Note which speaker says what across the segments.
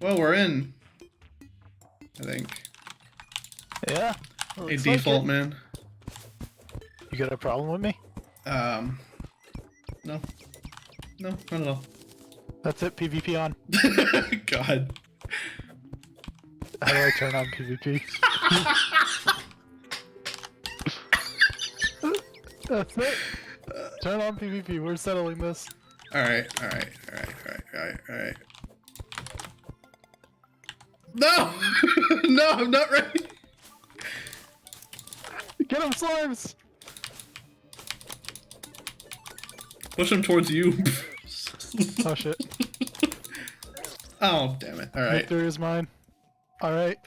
Speaker 1: Well, we're in. I think.
Speaker 2: Yeah.
Speaker 1: A default, man.
Speaker 2: You got a problem with me?
Speaker 1: No. No, not at all.
Speaker 2: That's it, PvP on.
Speaker 1: God.
Speaker 2: How do I turn on PvP? That's it. Turn on PvP, we're settling this.
Speaker 1: Alright. No! No, I'm not ready!
Speaker 2: Get him, slimes!
Speaker 1: Push him towards you.
Speaker 2: Oh shit.
Speaker 1: Oh, damn it. Alright.
Speaker 2: Victory is mine. Alright.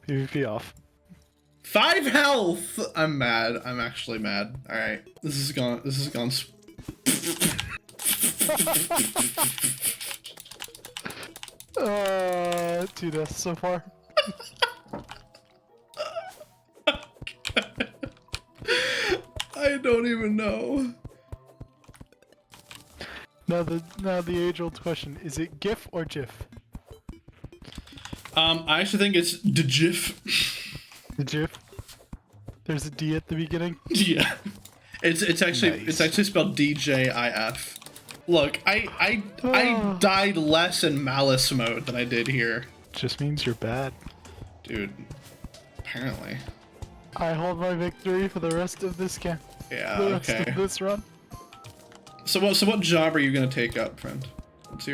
Speaker 2: PvP off.
Speaker 1: 5 health! I'm mad. I'm actually mad. Alright. This is gone.
Speaker 2: Two deaths so far.
Speaker 1: I don't even know.
Speaker 2: Now the age-old question, is it GIF or GIF?
Speaker 1: I actually think it's DGIF.
Speaker 2: The GIF? There's a D at the beginning?
Speaker 1: Yeah. It's actually
Speaker 2: Nice.
Speaker 1: it's actually spelled DJIF. Look, I died less in malice mode than I did here.
Speaker 2: Just means you're bad.
Speaker 1: Dude. Apparently.
Speaker 2: I hold my victory for the rest of this camp.
Speaker 1: Yeah,
Speaker 2: The rest
Speaker 1: okay.
Speaker 2: of this run.
Speaker 1: So what job are you gonna take up, friend? What's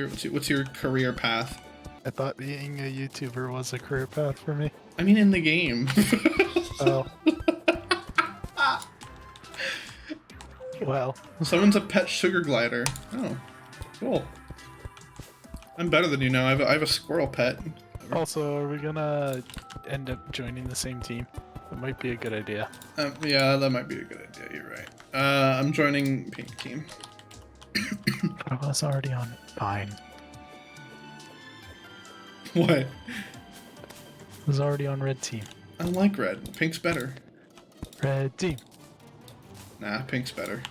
Speaker 1: your career path?
Speaker 2: I thought being a YouTuber was a career path for me.
Speaker 1: I mean in the game.
Speaker 2: Oh. Well.
Speaker 1: Someone's a pet sugar glider. Oh, cool. I'm better than you now. I have a squirrel pet.
Speaker 2: Also, are we gonna end up joining the same team? That might be a good idea.
Speaker 1: Yeah, that might be a good idea. You're right. I'm joining pink team.
Speaker 2: But I was already on fine.
Speaker 1: What?
Speaker 2: I was already on red team.
Speaker 1: I don't like red. Pink's better.
Speaker 2: Red team.
Speaker 1: Nah, pink's better.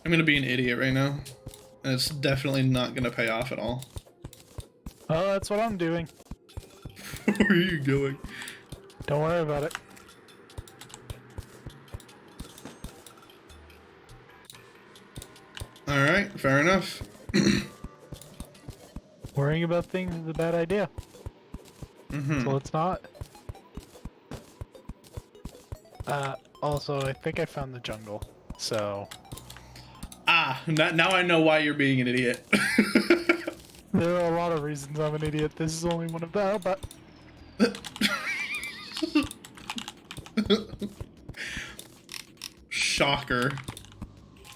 Speaker 1: I'm gonna be an idiot right now. And it's definitely not gonna pay off at all.
Speaker 2: Oh, that's what I'm doing.
Speaker 1: Where are you going?
Speaker 2: Don't worry about it.
Speaker 1: Alright, fair enough.
Speaker 2: Worrying about things is a bad idea. So it's not. Also, I think I found the jungle, so...
Speaker 1: Ah, now I know why you're being an idiot.
Speaker 2: There are a lot of reasons I'm an idiot. This is only one of them, but...
Speaker 1: Shocker.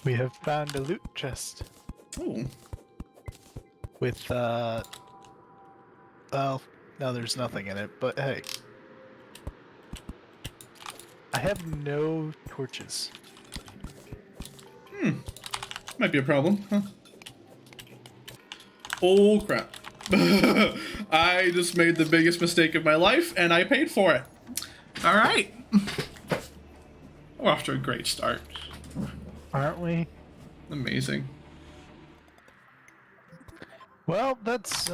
Speaker 2: We have found a loot chest.
Speaker 1: Oh.
Speaker 2: With, well, no, there's nothing in it, but hey. I have no torches.
Speaker 1: Might be a problem, huh? Oh, crap. I just made the biggest mistake of my life, and I paid for it. Alright. We're off to a great start.
Speaker 2: Aren't we?
Speaker 1: Amazing.
Speaker 2: Well, that's,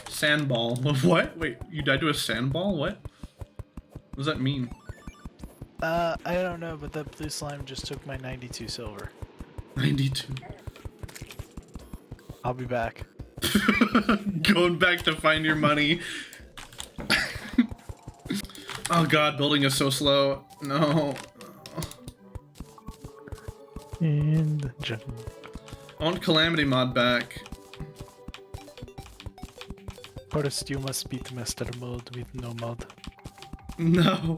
Speaker 1: Sandball. What? Wait, you died to a sandball? What? What does that mean?
Speaker 2: I don't know, but that blue slime just took my 92 silver.
Speaker 1: 92.
Speaker 2: I'll be back.
Speaker 1: Going back to find your money. Oh god, building is so slow. No.
Speaker 2: In the jungle.
Speaker 1: I want Calamity mod back.
Speaker 2: First, you must beat Master Mode with no mod.
Speaker 1: No.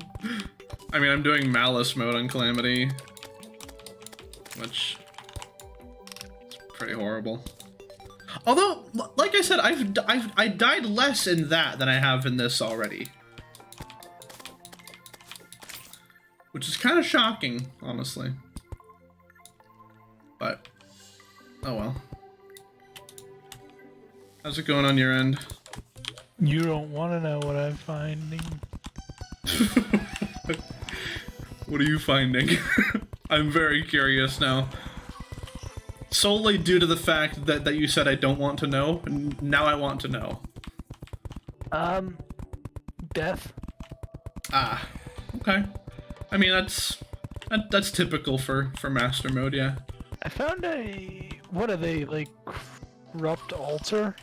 Speaker 1: I mean, I'm doing Malice mode on Calamity. Which is pretty horrible. Although, like I said, I died less in that than I have in this already. Which is kind of shocking, honestly. But, oh well. How's it going on your end?
Speaker 2: You don't want to know what I'm finding.
Speaker 1: What are you finding? I'm very curious now. solely due to the fact that you said I don't want to know, and now I want to know.
Speaker 2: Death.
Speaker 1: Ah, okay. I mean, that's typical for Master Mode, yeah.
Speaker 2: I found what are they, like, corrupt altar?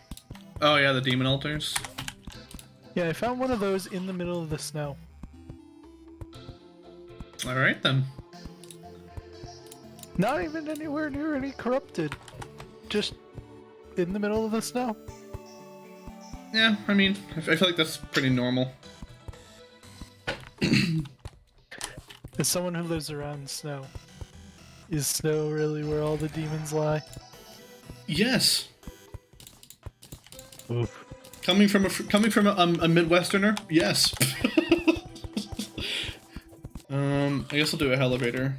Speaker 1: Oh yeah, the demon altars.
Speaker 2: Yeah, I found one of those in the middle of the snow.
Speaker 1: Alright then.
Speaker 2: Not even anywhere near any corrupted. Just in the middle of the snow.
Speaker 1: Yeah, I mean, I feel like that's pretty normal.
Speaker 2: As someone who lives around snow, is snow really where all the demons lie?
Speaker 1: Yes.
Speaker 2: Oof.
Speaker 1: Coming from a Midwesterner, yes. I guess I'll do a elevator.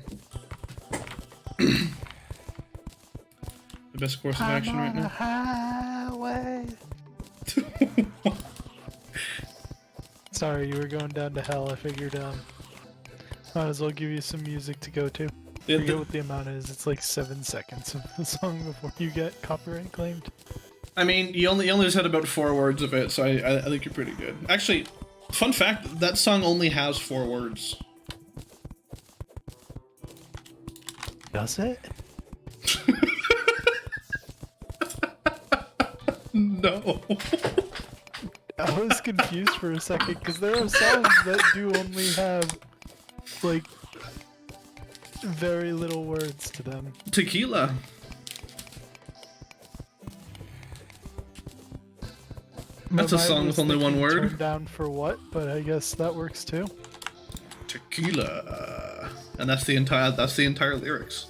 Speaker 1: The best course of action right now.
Speaker 2: Highway. Sorry, you were going down to hell. I figured might as well give you some music to go to. I forget what the amount is. It's like 7 seconds of the song before you get copyright claimed.
Speaker 1: I mean, you only just had about 4 words of it, so I think you're pretty good. Actually, fun fact, that song only has 4 words.
Speaker 2: Does it?
Speaker 1: No.
Speaker 2: I was confused for a second because there are songs that do only have like very little words to them.
Speaker 1: Tequila. That's a song with only 1 word.
Speaker 2: Turned down for what? But I guess that works too.
Speaker 1: Tequila. And that's the entire lyrics.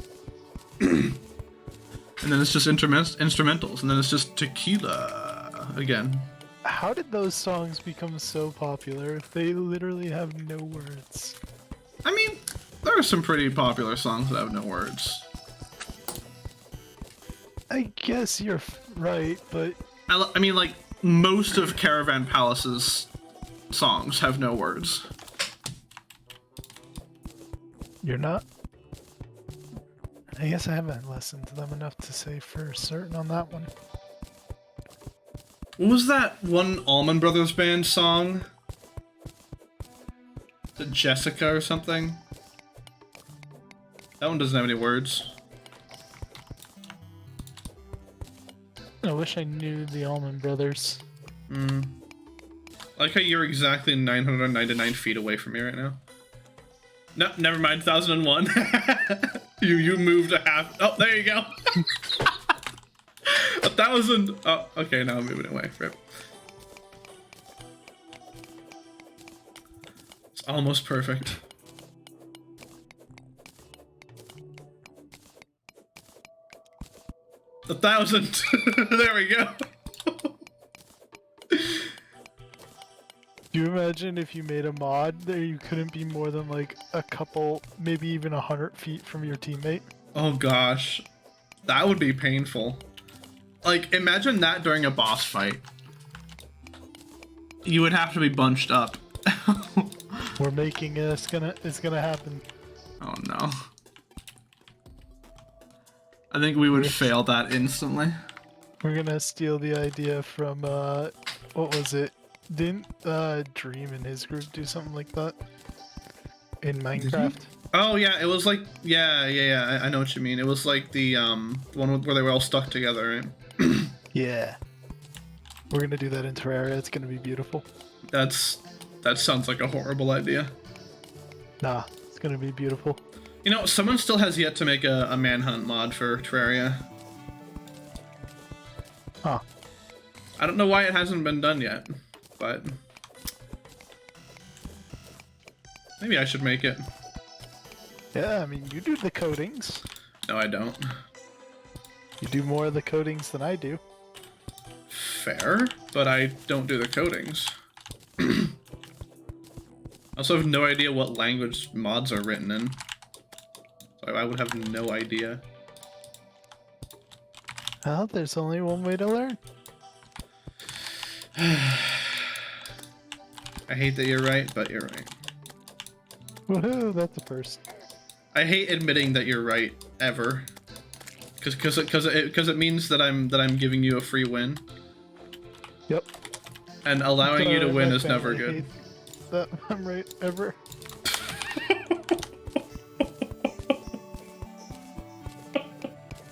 Speaker 1: And then it's just instrumentals, and then it's just tequila again.
Speaker 2: How did those songs become so popular if they literally have no words?
Speaker 1: I mean, there are some pretty popular songs that have no words.
Speaker 2: I guess you're right, but
Speaker 1: I mean, like, most of Caravan Palace's songs have no words.
Speaker 2: you're not. I guess I haven't listened to them enough to say for certain on that one.
Speaker 1: What was that one Allman Brothers Band song? Is it Jessica or something? That one doesn't have any words.
Speaker 2: I wish I knew the Allman Brothers.
Speaker 1: I like how you're exactly 999 feet away from me right now. No, never mind, 1001. You moved a half. Oh, there you go. 1,000. Oh, okay, now I'm moving away. Rip. It's almost perfect. A 1,000. There we go.
Speaker 2: Do you imagine if you made a mod that you couldn't be more than like a couple, maybe even 100 feet from your teammate?
Speaker 1: Oh gosh, that would be painful. Like, imagine that during a boss fight. You would have to be bunched up.
Speaker 2: We're making it. It's gonna happen.
Speaker 1: Oh no. I think we would fail that instantly.
Speaker 2: We're gonna steal the idea from what was it? Didn't Dream and his group do something like that in Minecraft?
Speaker 1: Oh yeah, it was like yeah. I know what you mean. It was like the one where they were all stuck together, right?
Speaker 2: Yeah. We're gonna do that in Terraria. It's gonna be beautiful.
Speaker 1: That sounds like a horrible idea.
Speaker 2: Nah, it's gonna be beautiful.
Speaker 1: You know, someone still has yet to make a manhunt mod for Terraria.
Speaker 2: Huh.
Speaker 1: I don't know why it hasn't been done yet, but maybe I should make it.
Speaker 2: Yeah, I mean, you do the codings.
Speaker 1: No, I don't.
Speaker 2: You do more of the codings than I do.
Speaker 1: Fair, but I don't do the codings. I also have no idea what language mods are written in. So I would have no idea.
Speaker 2: Well, there's only one way to learn.
Speaker 1: I hate that you're right, but you're right.
Speaker 2: Woohoo, that's a first.
Speaker 1: I hate admitting that you're right, ever. Because it means that I'm giving you a free win.
Speaker 2: Yep.
Speaker 1: And allowing you to
Speaker 2: My
Speaker 1: win is
Speaker 2: family
Speaker 1: never good.
Speaker 2: hates that I'm right ever.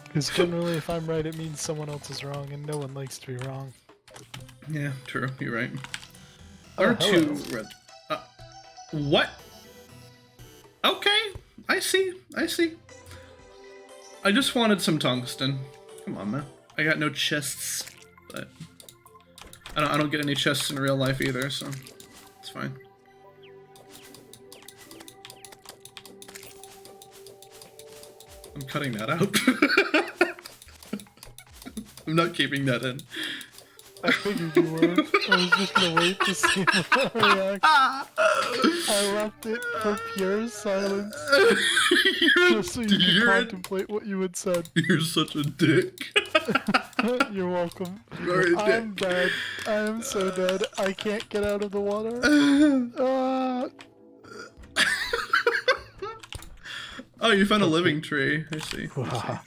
Speaker 2: Because generally, if I'm right, it means someone else is wrong, and no one likes to be wrong.
Speaker 1: Yeah, true. You're right.
Speaker 2: Oh,
Speaker 1: R2
Speaker 2: hello.
Speaker 1: red. What? Okay, I see. I see. I just wanted some tungsten. Come on, man. I got no chests, but I don't get any chests in real life either, so it's fine. I'm cutting that out. I'm not keeping that in.
Speaker 2: I figured you were. I was just gonna wait to see the reaction. I left it for pure silence, just so you could contemplate what you had said.
Speaker 1: You're such a dick.
Speaker 2: You're welcome.
Speaker 1: You're a
Speaker 2: I'm
Speaker 1: dick.
Speaker 2: dead. I am so dead. I can't get out of the water.
Speaker 1: Oh, you found a living tree. I see.
Speaker 2: Wow.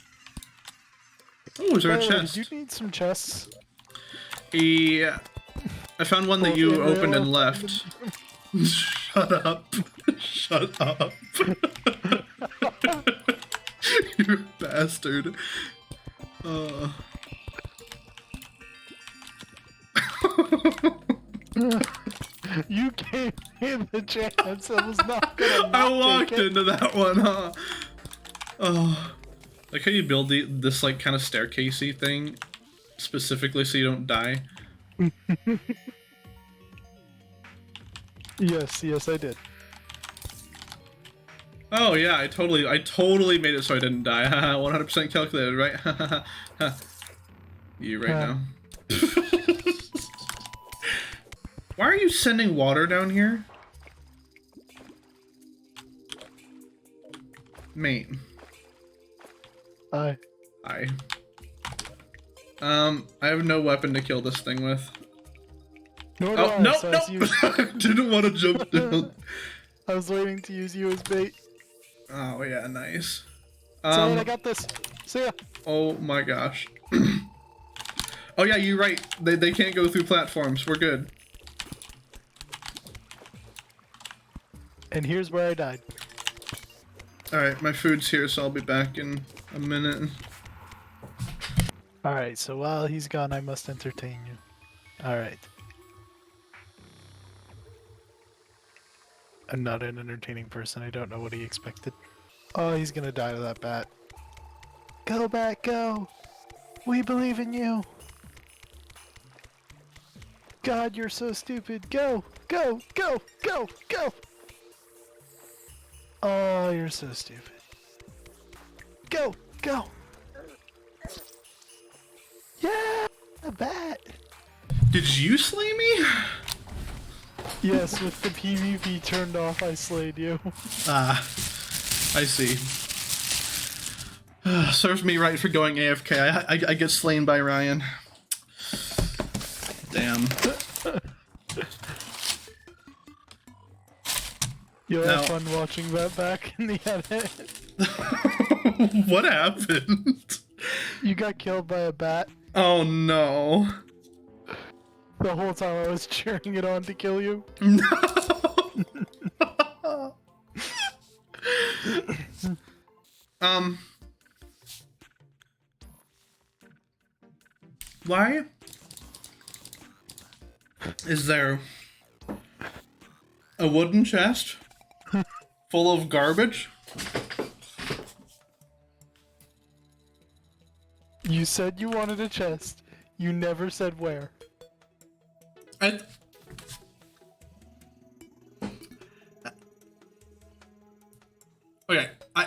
Speaker 1: Oh, is there a
Speaker 2: By the way,
Speaker 1: chest?
Speaker 2: did you need some chests?
Speaker 1: Yeah. I found one that you opened and left. Shut up. Shut up. You bastard.
Speaker 2: You gave me the chance. I was not gonna not
Speaker 1: I walked
Speaker 2: take it.
Speaker 1: into that one, huh? Oh. Like how you build this like kind of staircasey thing specifically so you don't die.
Speaker 2: Yes, I did.
Speaker 1: Oh yeah, I totally made it so I didn't die. 100% calculated, right? You right now. Why are you sending water down here? Mate.
Speaker 2: Hi.
Speaker 1: Hi. I have no weapon to kill this thing with.
Speaker 2: Nor do
Speaker 1: Oh,
Speaker 2: I,
Speaker 1: no,
Speaker 2: so
Speaker 1: no! Didn't want to jump down.
Speaker 2: I was waiting to use you as bait.
Speaker 1: Oh, yeah, nice.
Speaker 2: Sorry, I got this. See ya.
Speaker 1: Oh my gosh. Oh yeah, you're right. They can't go through platforms. We're good.
Speaker 2: And here's where I died.
Speaker 1: Alright, my food's here, so I'll be back in a minute.
Speaker 2: Alright, so while he's gone, I must entertain you. Alright. I'm not an entertaining person. I don't know what he expected. Oh, he's gonna die to that bat. Go back, go! We believe in you! God, you're so stupid. Go! Go! Go! Go! Go! Oh, you're so stupid. Go! Go! Yeah! A bat!
Speaker 1: Did you slay me?
Speaker 2: Yes, with the PvP turned off, I slayed you.
Speaker 1: Ah, I see. Serves me right for going AFK. I get slain by Ryan. Damn.
Speaker 2: You'll
Speaker 1: Now-
Speaker 2: have fun watching that back in the edit.
Speaker 1: What happened?
Speaker 2: You got killed by a bat.
Speaker 1: Oh no.
Speaker 2: The whole time I was cheering it on to kill you.
Speaker 1: No. Why is there a wooden chest full of garbage?
Speaker 2: You said you wanted a chest. You never said where.
Speaker 1: Okay, I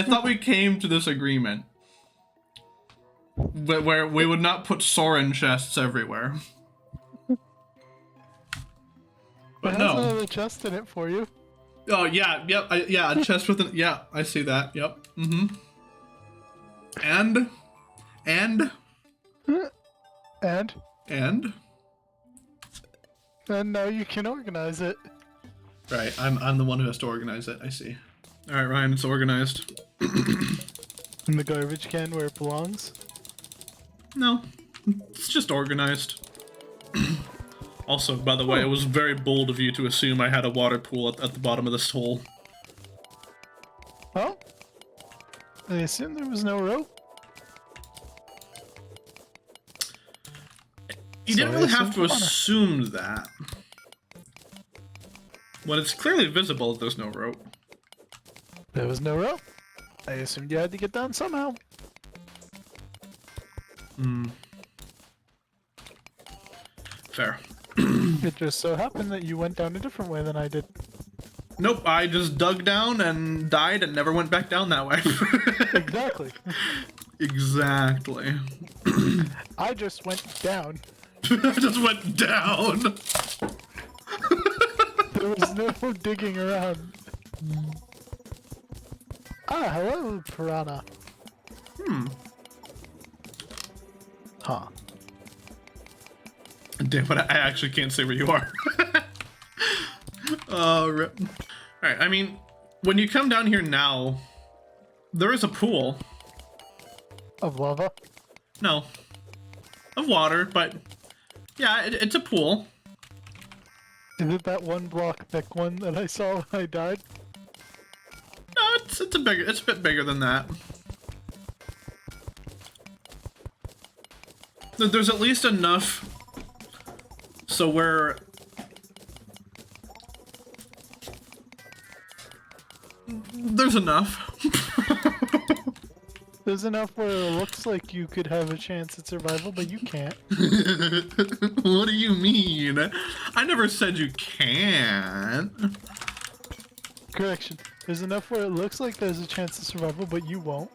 Speaker 1: thought we came to this agreement where we would not put Soren chests everywhere. But
Speaker 2: It has
Speaker 1: no.
Speaker 2: another chest in it for you.
Speaker 1: Oh yeah, yep, yeah, a chest with an yeah, I see that. Yep. Mm-hmm. And
Speaker 2: now you can organize it.
Speaker 1: right, I'm the one who has to organize it. I see. Alright, Ryan, it's organized.
Speaker 2: In the garbage can where it belongs?
Speaker 1: No, it's just organized. Also, by the way, it was very bold of you to assume I had a water pool at the bottom of this hole.
Speaker 2: Oh? I assume there was no rope?
Speaker 1: You didn't really have to assume that. When it's clearly visible, there's no rope.
Speaker 2: There was no rope. I assumed you had to get down somehow.
Speaker 1: Hmm. Fair.
Speaker 2: It just so happened that you went down a different way than I did.
Speaker 1: Nope, I just dug down and died and never went back down that way.
Speaker 2: Exactly.
Speaker 1: Exactly.
Speaker 2: I just went down.
Speaker 1: I just went down.
Speaker 2: There was no digging around. Ah, hello, piranha. Huh.
Speaker 1: Damn it, I actually can't say where you are. Rip. Alright, I mean, when you come down here now, there is a pool.
Speaker 2: Of lava?
Speaker 1: No. Of water, but yeah, it's a pool.
Speaker 2: Is it that one block thick one that I saw when I died?
Speaker 1: No, it's a bit bigger than that. There's at least enough so where there's enough.
Speaker 2: There's enough where it looks like you could have a chance at survival, but you can't.
Speaker 1: What do you mean? I never said you can't.
Speaker 2: Correction. There's enough where it looks like there's a chance of survival, but you won't.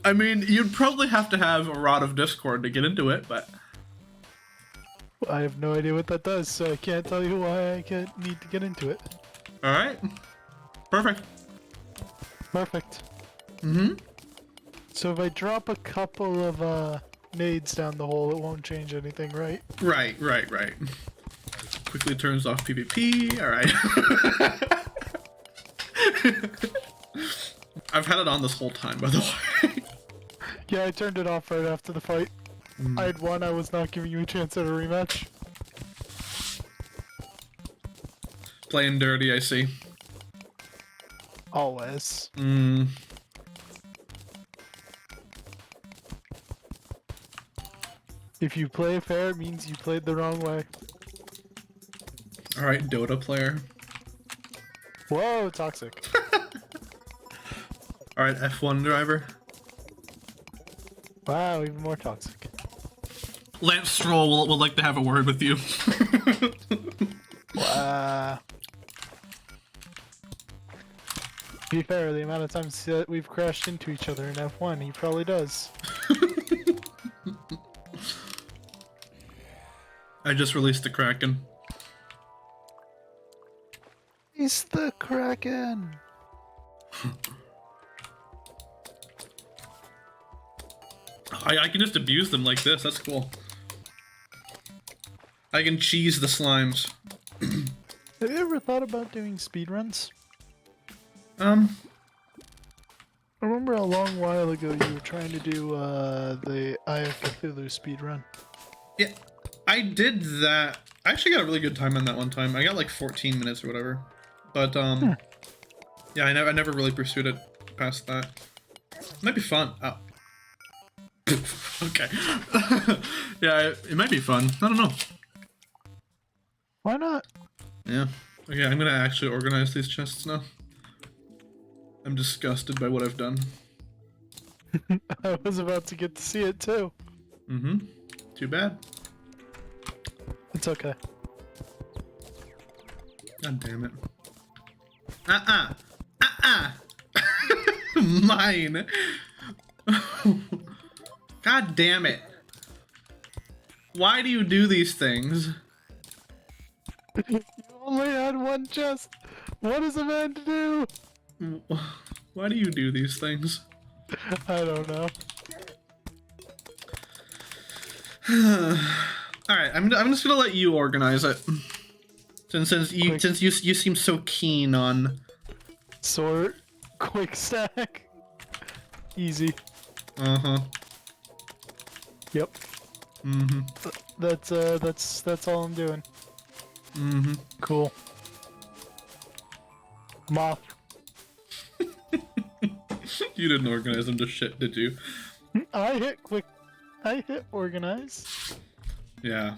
Speaker 1: I mean, you'd probably have to have a Rod of Discord to get into it, but...
Speaker 2: I have no idea what that does, so I can't tell you why I need to get into it.
Speaker 1: Alright. Perfect.
Speaker 2: Perfect.
Speaker 1: Mm-hmm.
Speaker 2: So if I drop a couple of nades down the hole, it won't change anything, right?
Speaker 1: Right. Quickly turns off PvP. Alright. I've had it on this whole time, by the way.
Speaker 2: Yeah, I turned it off right after the fight. I had won, I was not giving you a chance at a rematch.
Speaker 1: Playing dirty, I see.
Speaker 2: Always. If you play fair, it means you played the wrong way.
Speaker 1: Alright, Dota player.
Speaker 2: Whoa, toxic.
Speaker 1: Alright, F1 driver.
Speaker 2: Wow, even more toxic.
Speaker 1: Lance Stroll would like to have a word with you.
Speaker 2: Wow. To be fair, the amount of times that we've crashed into each other in F1, he probably does.
Speaker 1: I just released the Kraken.
Speaker 2: He's the Kraken!
Speaker 1: I can just abuse them like this, that's cool. I can cheese the slimes.
Speaker 2: Have you ever thought about doing speedruns?
Speaker 1: Um,
Speaker 2: I remember a long while ago you were trying to do the Eye of Cthulhu speedrun.
Speaker 1: yeah, I did that. I actually got a really good time on that one time. I got like 14 minutes or whatever. But, yeah, I never really pursued it past that. Might be fun. Oh. Okay. Yeah, it might be fun. I don't know.
Speaker 2: Why not?
Speaker 1: Yeah. Okay, I'm gonna actually organize these chests now. I'm disgusted by what I've done.
Speaker 2: I was about to get to see it too.
Speaker 1: Mm-hmm. Too bad.
Speaker 2: It's okay.
Speaker 1: God damn it. Mine. God damn it. Why do you do these things?
Speaker 2: You only had one chest. What is a man to do?
Speaker 1: Why do you do these things?
Speaker 2: I don't know.
Speaker 1: All right, I'm just gonna let you organize it. Since you seem so keen on
Speaker 2: Sort, quick stack, easy. Yep. That's all I'm doing. Cool. Moth.
Speaker 1: You didn't organize them to shit, did you?
Speaker 2: I hit quick. I hit organize.
Speaker 1: Yeah.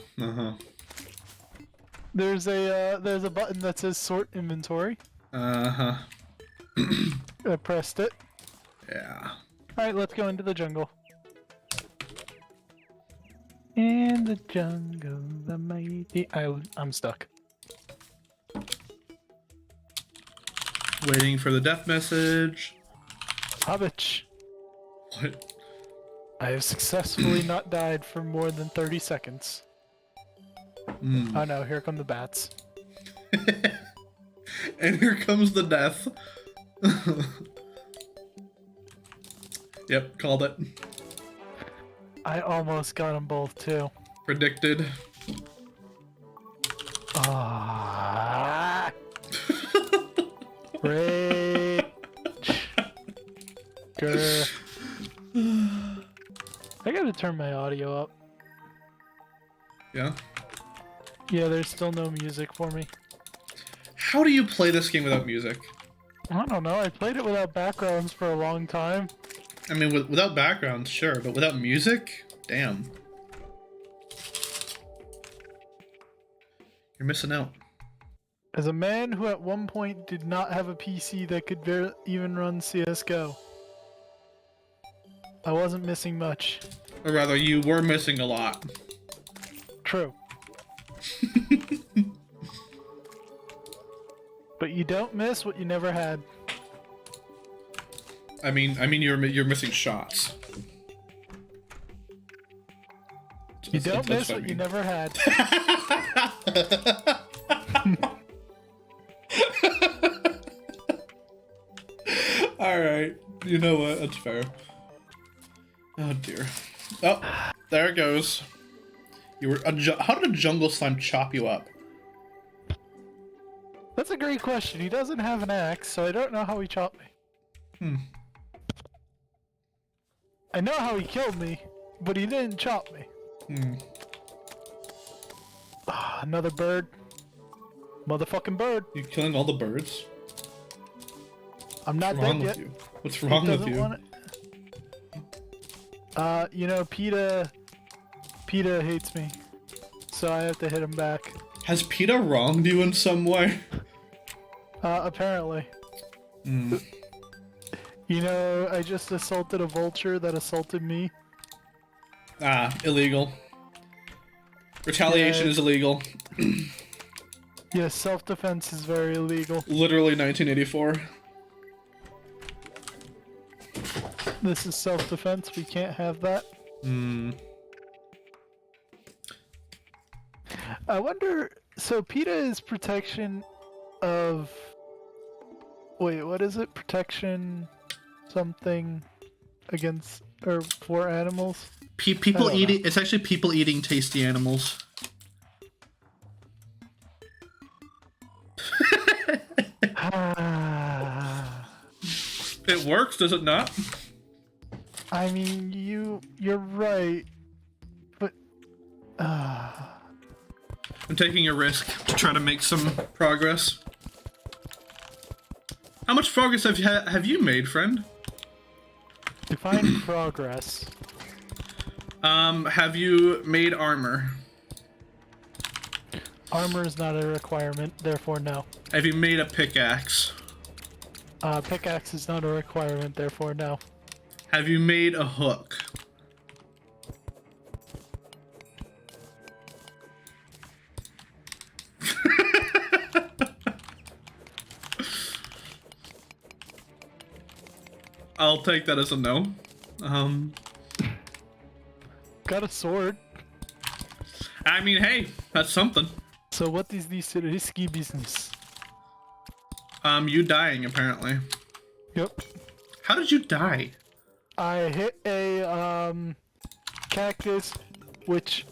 Speaker 2: There's a button that says sort inventory. I pressed it.
Speaker 1: Yeah.
Speaker 2: Alright, let's go into the jungle. In the jungle, the mighty... I'm stuck.
Speaker 1: Waiting for the death message.
Speaker 2: Hobbitch.
Speaker 1: What?
Speaker 2: I have successfully not died for more than 30 seconds. Oh no, here come the bats.
Speaker 1: And here comes the death. Yep, called it.
Speaker 2: I almost got them both too.
Speaker 1: Predicted.
Speaker 2: Ah. Rage. Grr. I gotta turn my audio up.
Speaker 1: Yeah?
Speaker 2: Yeah, there's still no music for me.
Speaker 1: How do you play this game without music?
Speaker 2: I don't know, I played it without backgrounds for a long time.
Speaker 1: I mean, without background, sure, but without music? Damn. You're missing out.
Speaker 2: As a man who at one point did not have a PC that could even run CSGO, I wasn't missing much.
Speaker 1: Or rather, you were missing a lot.
Speaker 2: True. But you don't miss what you never had.
Speaker 1: I mean, you're missing shots.
Speaker 2: You don't miss what you never had.
Speaker 1: Alright, you know what, that's fair. Oh dear. Oh, there it goes. You were how did a jungle slime chop you up?
Speaker 2: That's a great question. He doesn't have an axe, so I don't know how he chopped me. I know how he killed me, but he didn't chop me. Another bird. Motherfucking bird.
Speaker 1: You killing all the birds?
Speaker 2: I'm not dead yet.
Speaker 1: What's wrong with you?
Speaker 2: You know, PETA hates me, so I have to hit him back.
Speaker 1: Has PETA wronged you in some way?
Speaker 2: Apparently. You know, I just assaulted a vulture that assaulted me.
Speaker 1: Ah, illegal. Retaliation is illegal.
Speaker 2: Yes, self-defense is very illegal.
Speaker 1: Literally 1984.
Speaker 2: This is self-defense, we can't have that. I wonder, so PETA is protection of... Wait, what is it? Protection something against, or for animals?
Speaker 1: People eating, it's actually people eating tasty animals. It works, does it not?
Speaker 2: I mean, you're right, but
Speaker 1: I'm taking a risk to try to make some progress. How much progress have you made, friend?
Speaker 2: Define progress.
Speaker 1: Have you made armor?
Speaker 2: Armor is not a requirement, therefore no.
Speaker 1: Have you made a pickaxe?
Speaker 2: Pickaxe is not a requirement, therefore no.
Speaker 1: Have you made a hook? I'll take that as a no.
Speaker 2: Got a sword.
Speaker 1: I mean, hey, that's something.
Speaker 2: So what is this risky business?
Speaker 1: You dying, apparently.
Speaker 2: Yep.
Speaker 1: How did you die?
Speaker 2: I hit a, cactus, which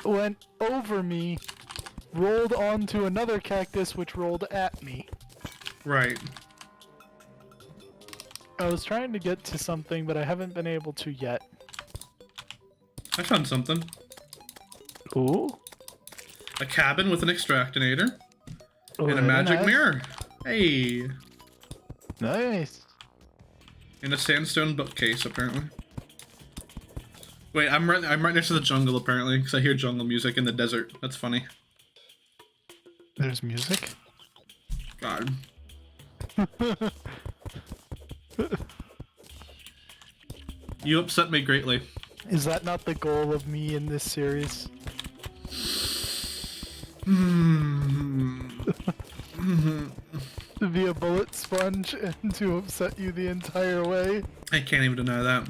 Speaker 2: went over me, rolled onto another cactus, which rolled at me.
Speaker 1: Right.
Speaker 2: I was trying to get to something, but I haven't been able to yet.
Speaker 1: I found something.
Speaker 2: Ooh.
Speaker 1: A cabin with an extractinator.
Speaker 2: Ooh,
Speaker 1: And a
Speaker 2: very
Speaker 1: magic
Speaker 2: nice.
Speaker 1: mirror. Hey.
Speaker 2: Nice.
Speaker 1: And a sandstone bookcase, apparently. Wait, I'm right next to the jungle, apparently, because I hear jungle music in the desert. That's funny.
Speaker 2: There's music?
Speaker 1: God. You upset me greatly.
Speaker 2: Is that not the goal of me in this series? To be a bullet sponge and to upset you the entire way?
Speaker 1: I can't even deny that.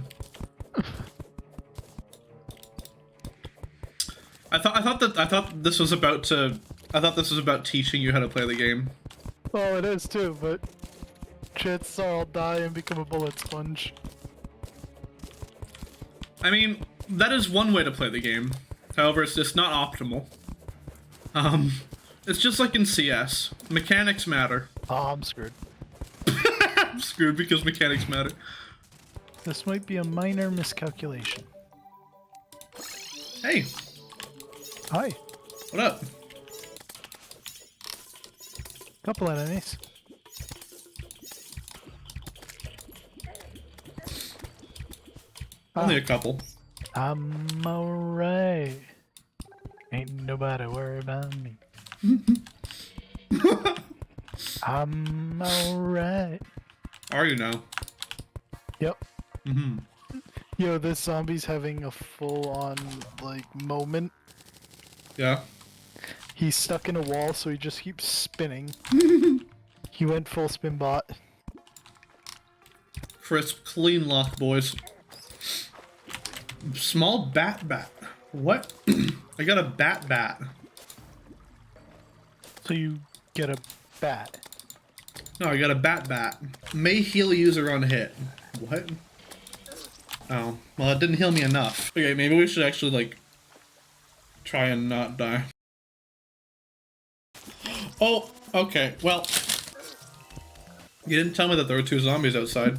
Speaker 1: I thought this was about teaching you how to play the game.
Speaker 2: Well, it is too, but chances are I'll die and become a bullet sponge.
Speaker 1: I mean, that is one way to play the game. However, it's just not optimal. It's just like in CS. Mechanics matter.
Speaker 2: Oh, I'm screwed.
Speaker 1: I'm screwed because mechanics matter.
Speaker 2: This might be a minor miscalculation.
Speaker 1: Hey,
Speaker 2: Hi.
Speaker 1: what up?
Speaker 2: Couple enemies.
Speaker 1: Only a couple.
Speaker 2: I'm alright. Ain't nobody worry about me. I'm alright.
Speaker 1: Are you now?
Speaker 2: Yep.
Speaker 1: Mm-hmm.
Speaker 2: Yo, this zombie's having a full-on, like, moment.
Speaker 1: Yeah.
Speaker 2: He's stuck in a wall, so he just keeps spinning. He went full spin bot.
Speaker 1: Crisp, clean lock, boys. Small bat. What? I got a bat.
Speaker 2: So you get a bat.
Speaker 1: No, I got a bat. May heal user on hit. What? Oh, well, it didn't heal me enough. Okay, maybe we should actually, like, try and not die. Oh, okay, well. You didn't tell me that there were 2 zombies outside.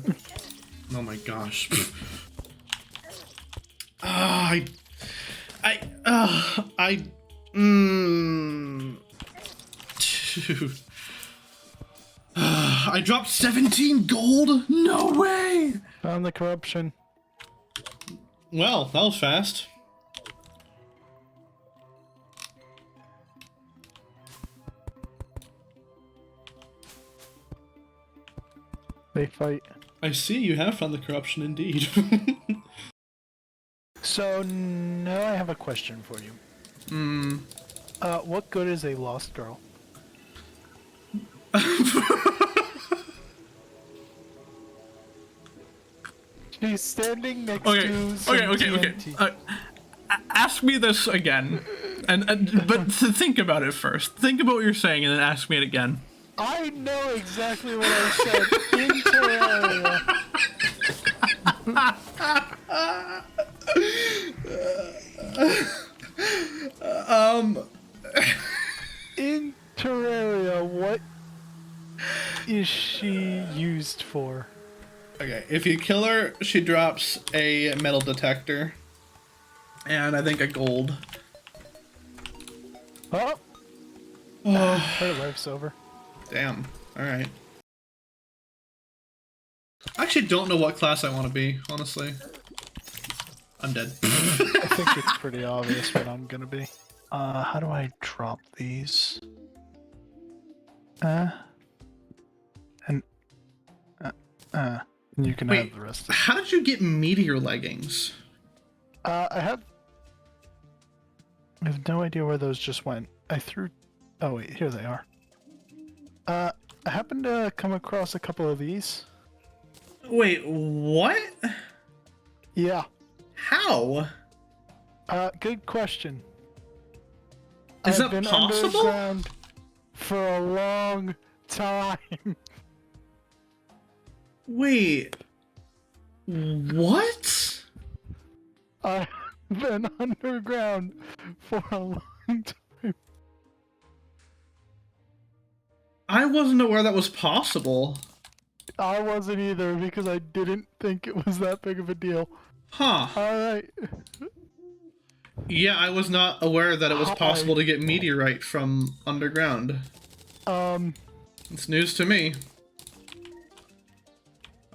Speaker 1: Oh my gosh. I dropped 17 gold? No way!
Speaker 2: Found the corruption.
Speaker 1: Well, that was fast.
Speaker 2: They fight.
Speaker 1: I see you have found the corruption indeed.
Speaker 2: So, now I have a question for you. What good is a lost girl? She's standing next to some TNT.
Speaker 1: Ask me this again, but think about it first. Think about what you're saying, and then ask me it again.
Speaker 2: I know exactly what I said in Terraria. In Terraria, what is she used for?
Speaker 1: Okay, if you kill her, she drops a metal detector, and I think a gold.
Speaker 2: Oh! Her life's over.
Speaker 1: Damn. Alright. I actually don't know what class I want to be, honestly. I'm dead.
Speaker 2: I think it's pretty obvious what I'm gonna be. How do I drop these? You can
Speaker 1: Wait,
Speaker 2: have the rest of it.
Speaker 1: how did you get meteor leggings?
Speaker 2: I have no idea where those just went. I threw... Oh wait, here they are. I happened to come across a couple of these.
Speaker 1: Wait, what?
Speaker 2: Yeah.
Speaker 1: How?
Speaker 2: Good question.
Speaker 1: Is
Speaker 2: I've
Speaker 1: that
Speaker 2: been
Speaker 1: possible?
Speaker 2: underground for a long time.
Speaker 1: Wait. What?
Speaker 2: been underground for a long time.
Speaker 1: I wasn't aware that was possible.
Speaker 2: I wasn't either because I didn't think it was that big of a deal.
Speaker 1: Huh.
Speaker 2: Alright.
Speaker 1: Yeah, I was not aware that it was possible to get meteorite from underground. It's news to me.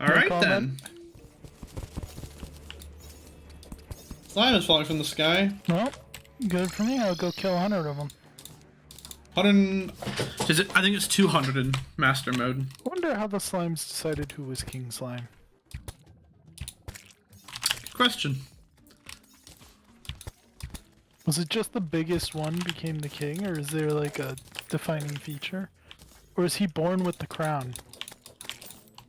Speaker 1: Alright then. Slime is falling from the sky.
Speaker 2: Well, good for me. I'll go kill 100 of them.
Speaker 1: 100... Is it? I think it's 200 in master mode.
Speaker 2: I wonder how the slimes decided who was King Slime.
Speaker 1: Good question.
Speaker 2: Was it just the biggest one became the king, or is there like a defining feature? Or is he born with the crown?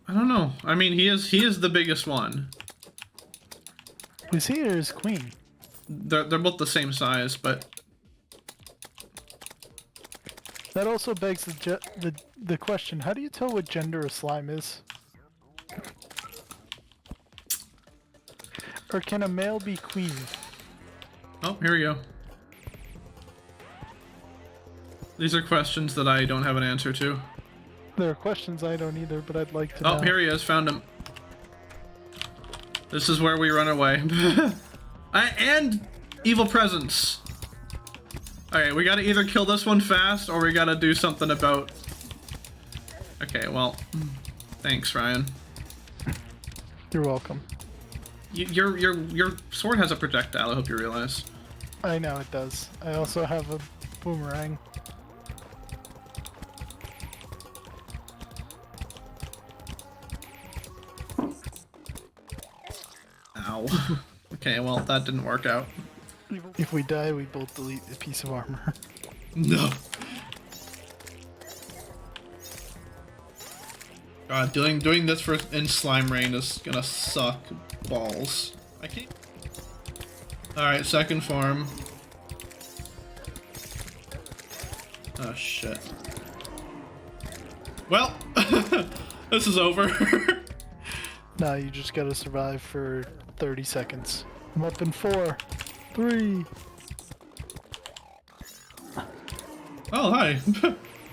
Speaker 1: I don't know. I mean, he is the biggest one.
Speaker 2: Was he or is queen?
Speaker 1: They're both the same size, but
Speaker 2: that also begs the question: how do you tell what gender a slime is? Or can a male be queen?
Speaker 1: oh, here we go. These are questions that I don't have an answer to.
Speaker 2: There are questions I don't either, but I'd like to know.
Speaker 1: Oh, here he is. Found him. This is where we run away. And evil presence. Alright, we gotta either kill this one fast, or we gotta do something about... Okay, well... Thanks, Ryan.
Speaker 2: You're welcome.
Speaker 1: Your sword has a projectile, I hope you realize.
Speaker 2: I know it does. I also have a boomerang.
Speaker 1: Ow. Okay, well, that didn't work out.
Speaker 2: If we die, we both delete a piece of armor.
Speaker 1: No. God, doing this in slime rain is gonna suck balls. I can't. Alright, second farm. Oh shit. Well, this is over.
Speaker 2: No, you just gotta survive for 30 seconds. I'm up in 4, 3.
Speaker 1: Oh, hi.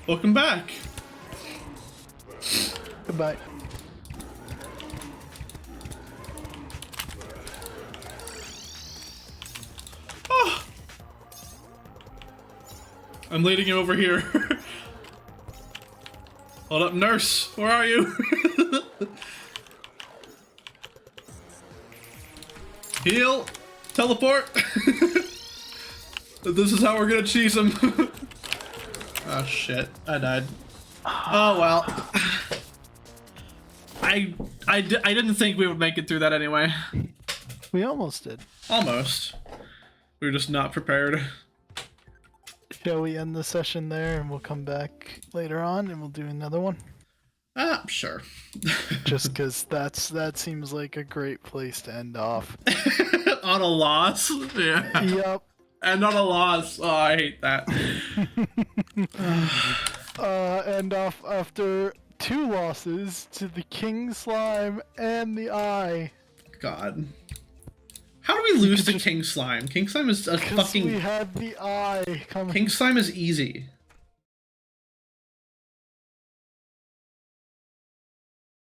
Speaker 1: Welcome back.
Speaker 2: Goodbye.
Speaker 1: Oh. I'm leading you over here. Hold up, nurse. Where are you? Heal. Teleport. This is how we're gonna cheese him. Oh shit, I died. Oh well. I didn't think we would make it through that anyway.
Speaker 2: We almost did.
Speaker 1: Almost. We were just not prepared.
Speaker 2: Shall we end the session there and we'll come back later on and we'll do another one?
Speaker 1: Sure.
Speaker 2: Just because that seems like a great place to end off.
Speaker 1: On a loss? Yeah.
Speaker 2: Yep.
Speaker 1: And on a loss. Oh, I hate that.
Speaker 2: End off after 2 losses to the King Slime and the Eye.
Speaker 1: God. How do we lose to King Slime? King Slime is a fucking...
Speaker 2: we had the Eye coming.
Speaker 1: King Slime is easy.